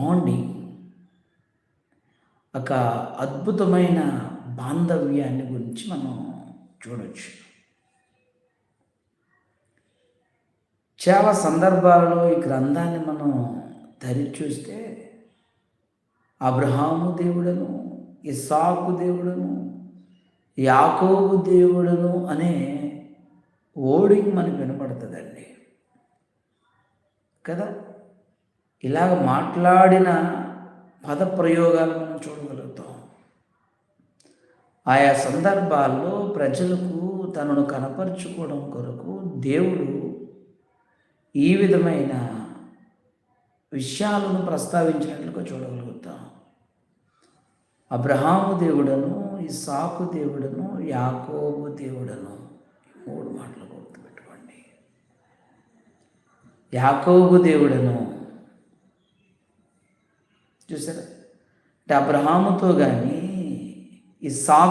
Bonding, ఒక అద్భుతమైన బాంధవ్యాన్ని గురించి మనం చూడొచ్చు. చాలా సందర్భాలలో ఈ గ్రంథాన్ని మనం చూస్తే అబ్రహాము దేవుడను, ఇస్సాకు దేవుడను, యాకోబు దేవుడను అనే ఓడింగ్ మనకు వినపడుతుందండి కదా. ఇలాగ మాట్లాడిన పదప్రయోగాలు మనం చూడగలుగుతాం. ఆయా సందర్భాల్లో ప్రజలకు తనను కనపరుచుకోవడం కొరకు దేవుడు ఈ విధమైన విషయాలను ప్రస్తావించినట్లుగా చూడగలుగుతాం. అబ్రహాము దేవుడను, ఇస్సాకు దేవుడను, యాకోబు దేవుడను, 3 మాటలు గుర్తుపెట్టుకోండి. యాకోబు దేవుడను చూసారా, అంటే అబ్రహాముతో కానీ ఇస్సాకు